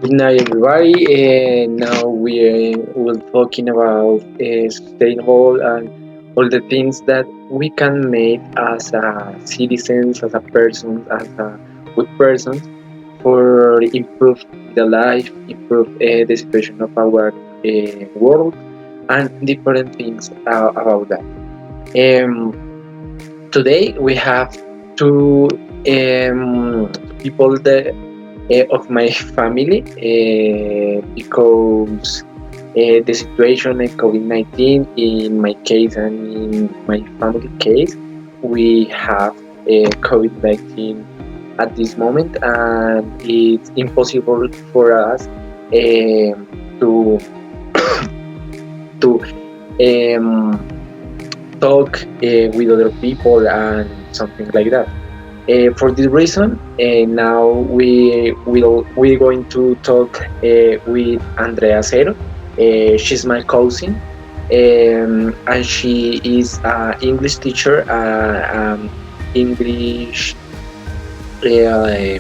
Good night, everybody. Now we will talking about sustainable and all the things that we can make as a citizens, as a person, as a good person for improve the life, improve the situation of our world, and different things about that. Um, Today we have two people that of my family because the situation of COVID-19 in my case and in my family case, we have COVID-19 at this moment, and it's impossible for us to to talk with other people and something like that. For this reason, now we're going to talk with Andrea Cero. She's my cousin, and she is an English teacher, English uh,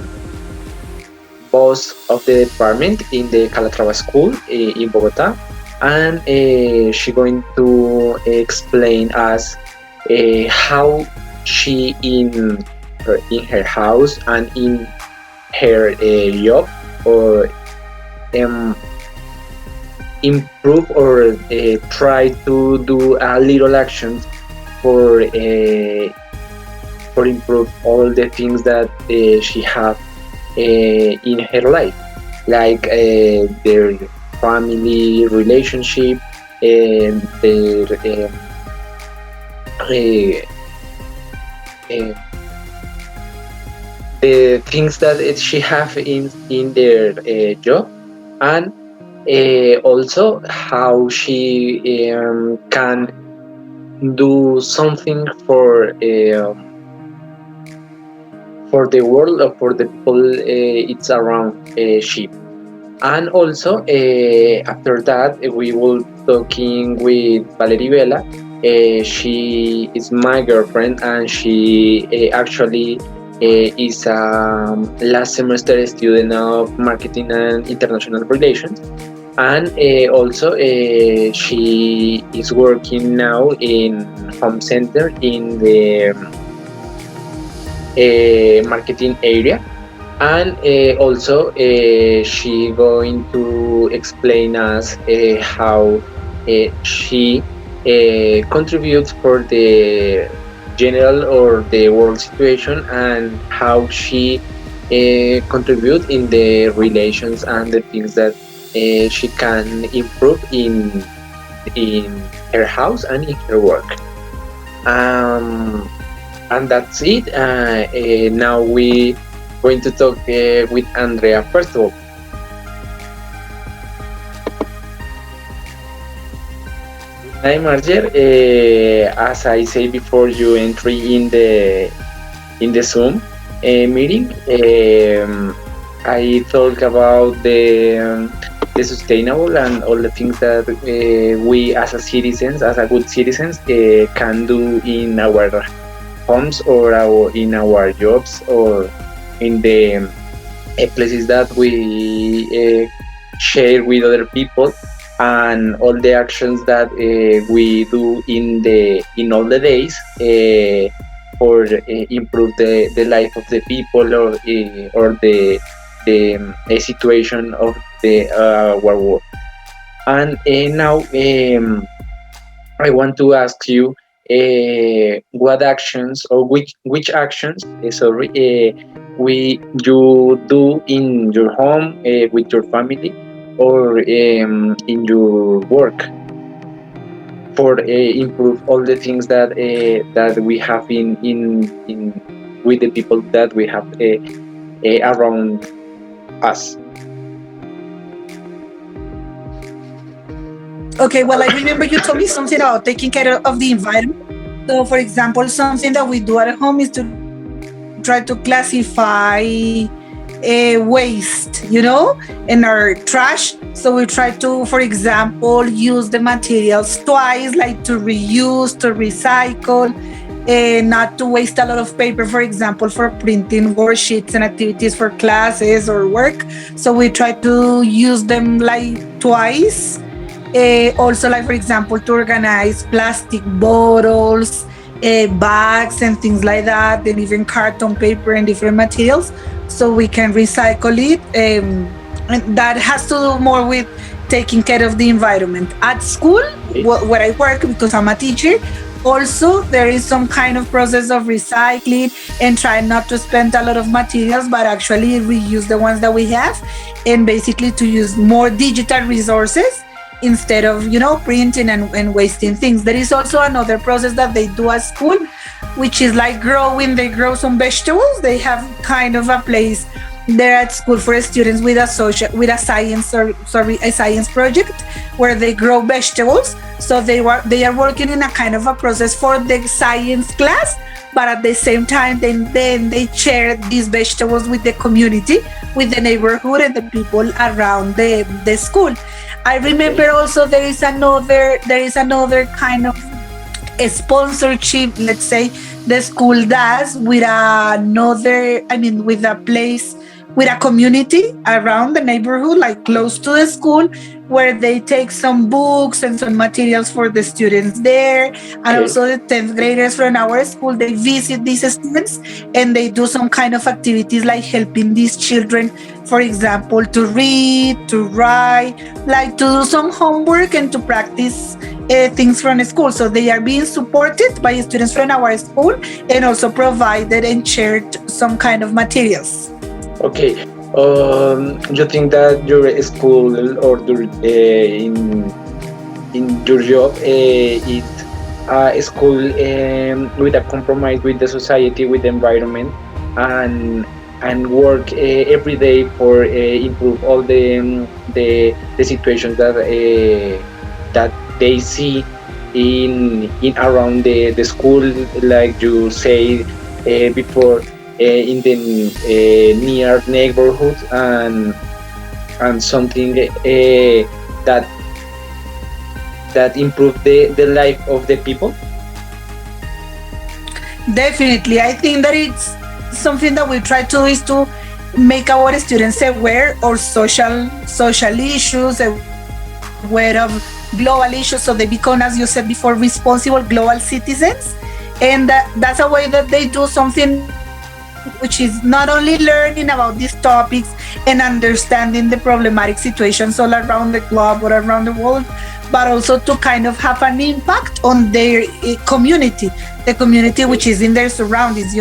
boss of the department in the Calatrava School in Bogota, and she's going to explain us how she in her house and in her job or um, improve or try to do a little actions for improve all the things that she have in her life, like their family relationship and their uh, uh, the things that she have in their job, and also how she can do something for the world or for the people it's around she. And also after that we will talking with Valerie Vela. She is my girlfriend, and she actually is a last semester student of marketing and international relations, and also she is working now in home center in the marketing area, and also she going to explain us how she contributes for the general or the world situation, and how she contribute in the relations and the things that she can improve in her house and in her work. um, and that's it. Now we going to talk with Andrea. First of all, hi Marger. As I say before, you entry in the Zoom meeting. I talk about the sustainable and all the things that we as a citizens, as a good citizens, can do in our homes or in our jobs or in the places that we share with other people, and all the actions that we do in all the days for improve the life of the people or the situation of the our world. And now I want to ask you what actions or which actions, sorry, we you do in your home with your family or in your work for improve all the things that we have in with the people that we have around us. Okay, well, I remember you told me something about taking care of the environment. So, for example, something that we do at home is to try to classify waste, in our trash. So we try to, for example, use the materials twice, like to reuse, to recycle. not to waste a lot of paper, for example, for printing worksheets and activities for classes or work. So we try to use them like twice. Also, like for example, to organize plastic bottles, bags, and things like that, and even carton paper and different materials, so we can recycle it. And that has to do more with taking care of the environment. At school, where I work, because I'm a teacher, also there is some kind of process of recycling and trying not to spend a lot of materials, but actually reuse the ones that we have, and basically to use more digital resources instead of printing and wasting things. There is also another process that they do at school, which is like they grow some vegetables. They have kind of a place there at school for students with a science project where they grow vegetables. So they are working in a kind of a process for the science class, but at the same time then they share these vegetables with the community, with the neighborhood and the people around the school. I remember also there is another kind of a sponsorship, let's say, the school does with with a place, with a community around the neighborhood, like close to the school, where they take some books and some materials for the students there. And also the 10th graders from our school, they visit these students and they do some kind of activities like helping these children, for example, to read, to write, like to do some homework and to practice things from school. So they are being supported by students from our school and also provided and shared some kind of materials. Okay. You think that your school or in your job is a school with a compromise with the society, with the environment, and work every day for improve all the situations that they see in around the school, like you say before, in the near neighborhood, and something that improve the life of the people. Definitely, I think that it's something that we try to do is to make our students aware of social issues, aware of global issues, so they become, as you said before, responsible global citizens. And that's a way that they do something which is not only learning about these topics and understanding the problematic situations all around the globe or around the world, but also to kind of have an impact on their community, the community which is in their surroundings,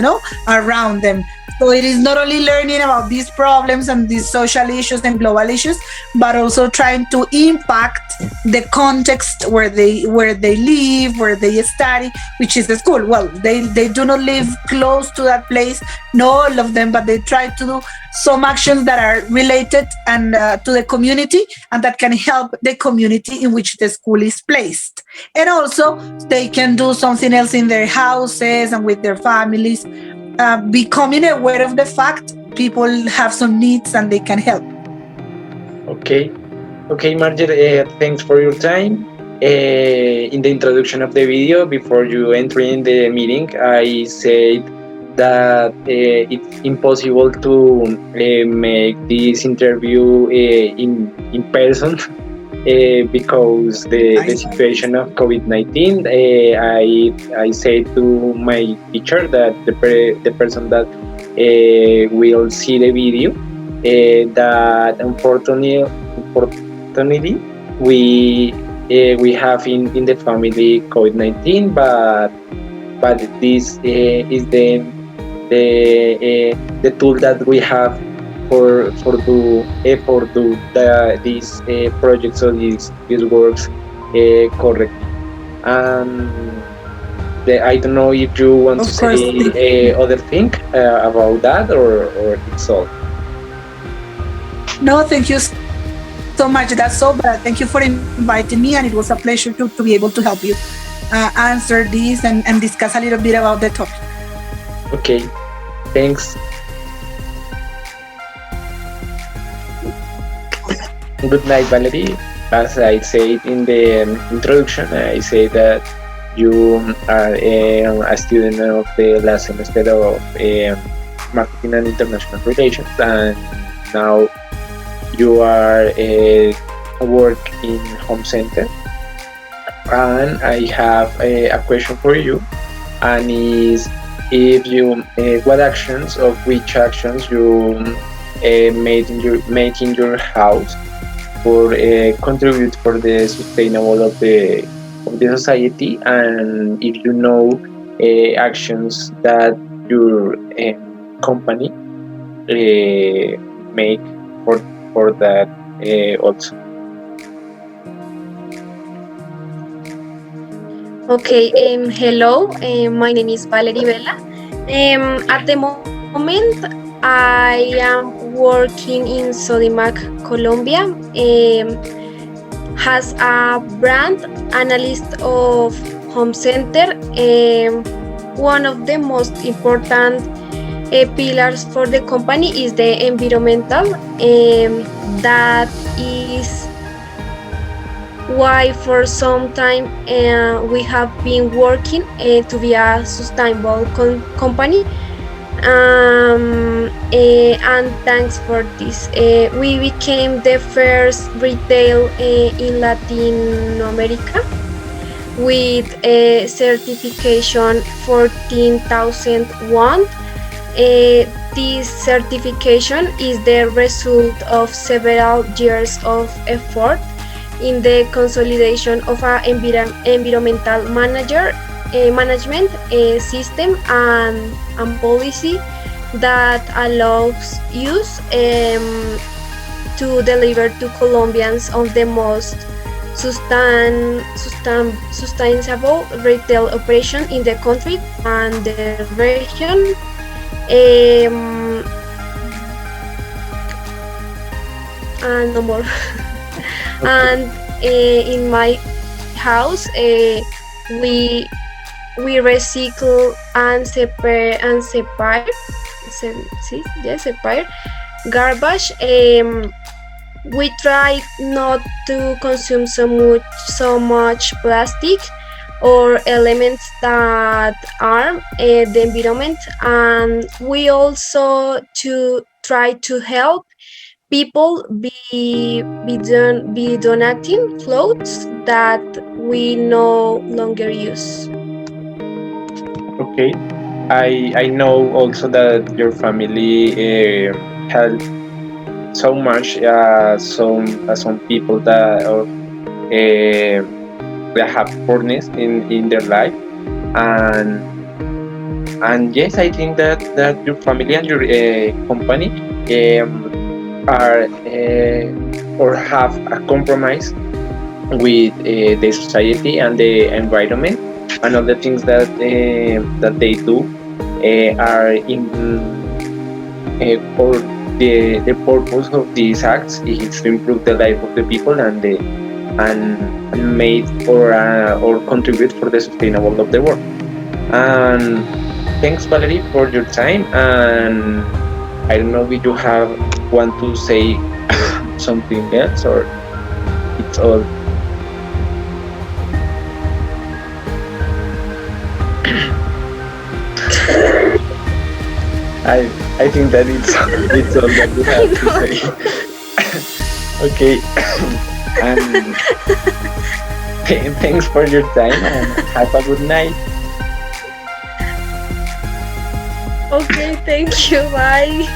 around them. So it is not only learning about these problems and these social issues and global issues, but also trying to impact the context where they live, where they study, which is the school. Well, they do not live close to that place, not all of them, but they try to do some actions that are related and to the community, and that can help the community in which the school is placed. And also they can do something else in their houses and with their families, becoming aware of the fact people have some needs and they can help. Okay, Marjorie, thanks for your time. In the introduction of the video, before you enter in the meeting, I said that it's impossible to make this interview in person because the situation of COVID-19. I said to my teacher that the person that will see the video, that unfortunately we have in the family COVID-19, but this is the tool that we have for these projects or these works correctly. I don't know if you want to say other thing about that, or it's all. No, thank you so much. That's all. But thank you for inviting me, and it was a pleasure to be able to help you answer this and discuss a little bit about the topic. Okay, thanks. Good night, Valerie. As I said in the introduction, I say that you are a student of the last semester of marketing and international relations, and now you are work in home center. And I have a question for you, and is if you what actions of which actions you made in your house for contribute for the sustainable of the society, and if you know actions that your company make for that also. Okay, hello, my name is Valerie Vela. At the moment, I am working in Sodimac, Colombia, as a brand analyst of Home Center. One of the most important pillars for the company is the environmental. That is why for some time we have been working to be a sustainable company, and thanks for this we became the first retail in Latin America with a certification 14,001. This certification is the result of several years of effort in the consolidation of an environmental management system and policy that allows us to deliver to Colombians on the most sustainable retail operation in the country and the region. And no more. And in my house, we recycle and separate garbage. We try not to consume so much plastic or elements that harm the environment, and we also to try to help people be donating clothes that we no longer use. Okay, I know also that your family help so much some people that they have poorness in their life, and yes, I think that your family and your company are or have a compromise with the society and the environment, and all the things that they do are in or the purpose of these acts is to improve the life of the people and and make or contribute for the sustainable of the world. And thanks, Valerie, for your time. And I don't know if you have want to say something else, or it's all. I think that it's all that you have to say. Okay. And thanks for your time, and have a good night. Okay, thank you. Bye.